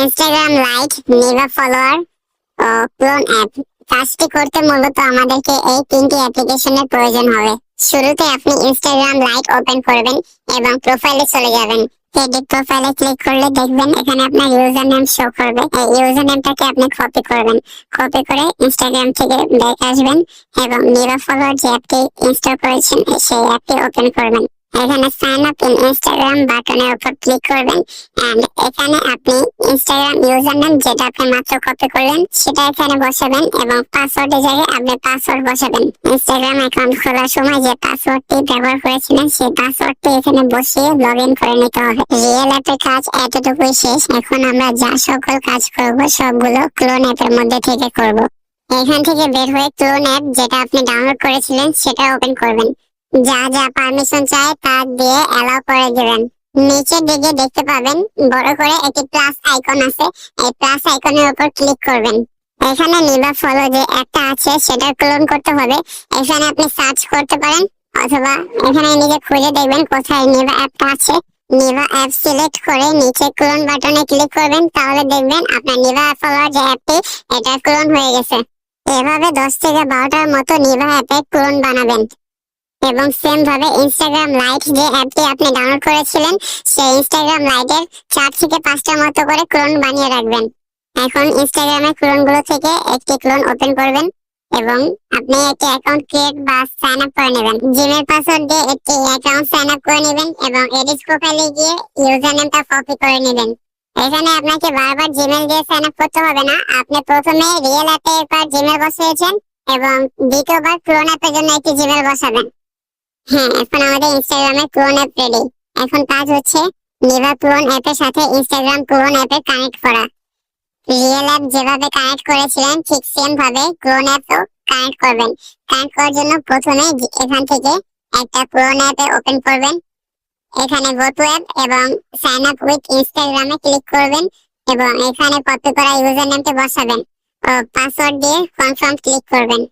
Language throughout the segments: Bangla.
ইনস্টাগ্রাম লাইট, নিভা ফলোয়ার ও ক্লোন অ্যাপ। কাজটি করতে মূলত আমাদেরকে এই তিনটি অ্যাপ্লিকেশনের প্রয়োজন হবে। শুরুতে আপনি ইনস্টাগ্রাম লাইট ওপেন করবেন এবং প্রোফাইলে চলে যাবেন। এডিট প্রোফাইলে ক্লিক করলে দেখবেন এখানে আপনার ইউজার নেম শো করবে। এই ইউজার নেমটাকে আপনি কপি করবেন। কপি করে ইনস্টাগ্রাম থেকে ব্যাক আসবেন এবং নিভা ফলোয়ার যে অ্যাপটি ইনস্টল করেছেন সেই অ্যাপটি ওপেন করবেন। এখানে সাইন আপ ইন ইনস্টাগ্রাম বাটনের উপর ক্লিক করবেন এন্ড এখানে আপনি ইনস্টাগ্রাম ইউজার নেম যেটা আপনি মাত্র কপি করলেন সেটা এখানে বসাবেন এবং পাসওয়ার্ডের জায়গায় আপনি পাসওয়ার্ড বসাবেন। ইনস্টাগ্রাম অ্যাকাউন্ট খোলার সময় যে পাসওয়ার্ডটি ব্যবহার করেছিলেন সেই পাসওয়ার্ডটি এখানে বসিয়ে লগইন করে নিতে হবে। রিয়েল অ্যাপের কাজ এতটুকুই শেষ। এখন আমরা যা সকল কাজ করব সবগুলো ক্লোন অ্যাপের মধ্যে থেকে করব। এখান থেকে বের হয়ে ক্লোন অ্যাপ যেটা আপনি ডাউনলোড করেছিলেন সেটা ওপেন করবেন। যা যা পারমিশন চায় তা দিয়ে অ্যালাউ করে দিবেন। নিচের দিকে দেখতে পাবেন বড় করে একটি প্লাস আইকন আছে, এই প্লাস আইকনের উপর ক্লিক করবেন। এখানে নিভা ফলো যে অ্যাপটা আছে সেটা ক্লোন করতে হবে। এখানে আপনি সার্চ করতে পারেন অথবা এখানে নিজে খুঁজে দেখবেন কোথায় নিভা অ্যাপটা আছে। নিভা অ্যাপ সিলেক্ট করে নিচে ক্লোন বাটনে ক্লিক করবেন, তাহলে দেখবেন আপনার নিভা ফলোয়ার যে অ্যাপটি এটা ক্লোন হয়ে গেছে। এভাবে 10 থেকে 12টার মতো নিভা অ্যাপে ক্লোন বানাবেন এবং সেম ভাবে ইনস্টাগ্রাম লাইট যে অ্যাপটি আপনি ডাউনলোড করেছিলেন সেই ইনস্টাগ্রাম লাইটের 4 থেকে 5টার মতো করে ক্লোন বানিয়ে রাখবেন। এখন ইনস্টাগ্রামের ক্লোনগুলো থেকে একটি ক্লোন ওপেন করবেন এবং আপনি একটি অ্যাকাউন্ট ক্রিয়েট বা সাইন আপ করে নেবেন। জিমেল পাসওয়ার্ড দিয়ে একটি অ্যাকাউন্ট সাইন আপ করে নেবেন এবং এডিট প্রোফাইলে গিয়ে ইউজার নেমটা কপি করে নেবেন। এখানে আপনাকে বারবার জিমেল দিয়ে সাইন আপ করতে হবে না। আপনি প্রথমে রিয়েল অ্যাপে একবার জিমেল বসিয়েছেন এবং দ্বিতীয়বার ক্লোন অ্যাপের জন্য একটি জিমেল বসাবেন। হ্যাঁ, এখন আমাদের ইনস্টাগ্রামে ক্লোন অ্যাপ রেডি। এখন কাজ হচ্ছে নিভা ক্লোন অ্যাপের সাথে ইনস্টাগ্রাম ক্লোন অ্যাপে কানেক্ট করা। রিয়েল অ্যাপ যেভাবে কানেক্ট করেছিলেন ঠিক সেম ভাবে ক্লোন অ্যাপও কানেক্ট করবেন। কানেক্ট করার জন্য প্রথমে এখান থেকে একটা ক্লোন অ্যাপে ওপেন করবেন। এখানে গো টু অ্যাপ এবং সাইন আপ উইথ ইনস্টাগ্রামে ক্লিক করবেন এবং এখানে কপি করা ইউজার নেমটা বসাবেন ও পাসওয়ার্ড দিয়ে কনফার্ম ক্লিক করবেন।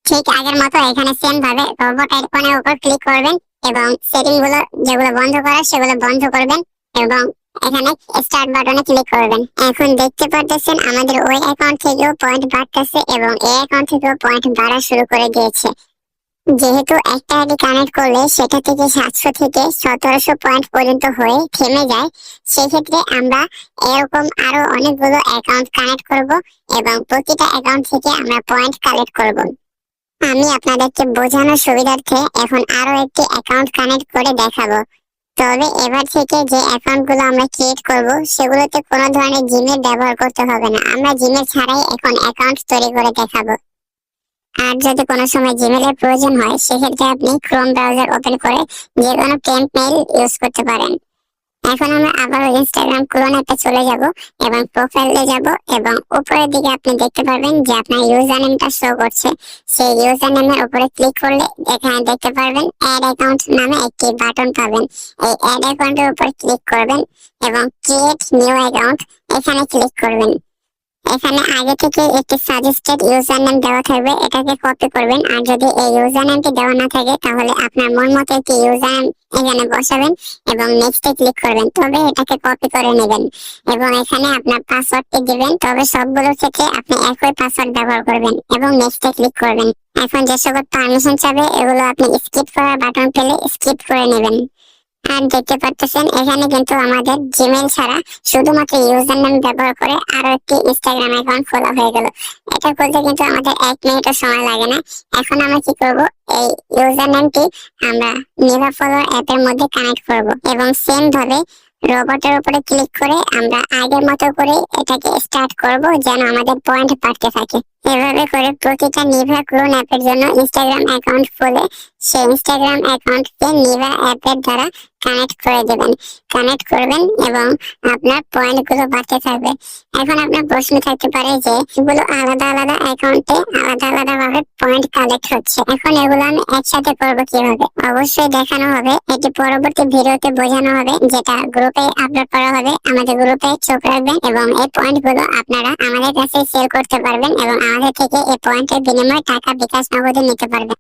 ঠিক আগের মতো এখানে সেম ভাবে রোবট আইকনের উপর ক্লিক করবেন এবং সেটিং গুলো যেগুলো বন্ধ করা সেগুলো বন্ধ করবেন এবং এখানে স্টার্ট বাটনে ক্লিক করবেন। এখন দেখতে পাচ্ছেন আমাদের ওই অ্যাকাউন্ট থেকেও পয়েন্ট বাড়তেছে এবং এই অ্যাকাউন্ট থেকেও পয়েন্ট বাড়া শুরু করে দিয়েছে। যেহেতু একটা আইডি কানেক্ট করলে সেটা থেকে 700 থেকে 1700 পয়েন্ট পর্যন্ত হয়ে থেমে যায়, সেক্ষেত্রে আমরা এরকম আরো অনেকগুলো অ্যাকাউন্ট কানেক্ট করব এবং প্রতিটা অ্যাকাউন্ট থেকে আমরা পয়েন্ট কালেক্ট করব। আমি আপনাদেরকে বোঝানোর সুবিধার্থে এখন আরো একটি অ্যাকাউন্ট কানেক্ট করে দেখাবো। তবে এবার থেকে যে অ্যাকাউন্টগুলো আমরা ক্রিয়েট করব সেগুলোতে কোনো ধরনের জিমেল ব্যবহার করতে হবে না। আমরা জিমেল ছাড়াই এখন অ্যাকাউন্ট তৈরি করে দেখাবো। আর যদি কোনো সময় জিমেলের প্রয়োজন হয় সেক্ষেত্রে আপনি ক্রোম ব্রাউজার ওপেন করে যে কোনো টেম্প মেইল ইউজ করতে পারেন। এখন আমরা আবার ইনস্টাগ্রাম ক্লোন অ্যাপে চলে যাব এবং প্রোফাইলে যাব এবং উপরের দিকে আপনি দেখতে পারবেন যে আপনার ইউজার নেমটা শো করছে। সেই ইউজার নেমের উপরে ক্লিক করলে এখানে দেখতে পারবেন অ্যাড অ্যাকাউন্ট নামে একটি বাটন পাবেন। এই অ্যাড অ্যাকাউন্টের উপর ক্লিক করবেন এবং ক্রিয়েট নিউ অ্যাকাউন্ট এখানে ক্লিক করবেন। এখানে আগে থেকে একটি সাজেস্টেড ইউজার নেম দেওয়া থাকবে, এটাকে কপি করবেন। আর যদি এই ইউজার নেমটি দেওয়া না থাকে তাহলে আপনার মন মতো একটি ইউজার নেম এখানে বসাবেন এবং নেক্সটে ক্লিক করবেন। তবে এটাকে কপি করে নেবেন এবং এখানে আপনার পাসওয়ার্ডটি দিবেন। তবে সবগুলোর ক্ষেত্রে আপনি একই পাসওয়ার্ড ব্যবহার করবেন এবং নেক্সটে ক্লিক করবেন। এখন যে সকল পারমিশন চাবে এগুলো আপনি স্কিপ করার বাটন পেলে স্কিপ করে নেবেন। আর দেখতে পাচ্ছেন এখানে কিন্তু আমাদের জিমেল ছাড়া শুধুমাত্র ইউজার নেম ব্যবহার করে আরো একটি ইনস্টাগ্রাম অ্যাকাউন্ট খোলা হয়ে গেল। এটা খুলতে কিন্তু আমাদের 1 মিনিটও সময় লাগে না। এখন আমরা কি করব, এই ইউজার নেমটি আমরা নিভা ফলো অ্যাপের মধ্যে কানেক্ট করব এবং সেম ভাবে রোবটের উপরে ক্লিক করে আমরা আগের মতো করে এটাকে স্টার্ট করব যেন আমাদের পয়েন্ট বাড়তে থাকে। এভাবে করে প্রতিটা নিভা ক্লোন অ্যাপের জন্য ইনস্টাগ্রাম অ্যাকাউন্ট খুলে সেই ইনস্টাগ্রাম অ্যাকাউন্টকে নিভা অ্যাপের দ্বারা কানেক্ট করে দেবেন। কানেক্ট করবেন এবং আপনার পয়েন্টগুলো বাড়তে থাকবে। এখন আপনার প্রশ্ন থাকতে পারে যে এগুলো আলাদা আলাদা অ্যাকাউন্টে আলাদা আলাদা ভাবে পয়েন্ট কালেক্ট হচ্ছে, এখন এগুলো আমি একসাথে করব কিভাবে? অবশ্যই দেখানো হবে, এটি পরবর্তী ভিডিওতে বোঝানো হবে, যেটা গ্রুপে আপলোড করা হবে। আমাদের গ্রুপে চোখ রাখবেন এবং এই পয়েন্টগুলো আপনারা আমাদের কাছে সেল করতে পারবেন এবং আমাদের থেকে এই পয়েন্টের বিনিময়ে টাকা বিকাশ নগদে নিতে পারবেন।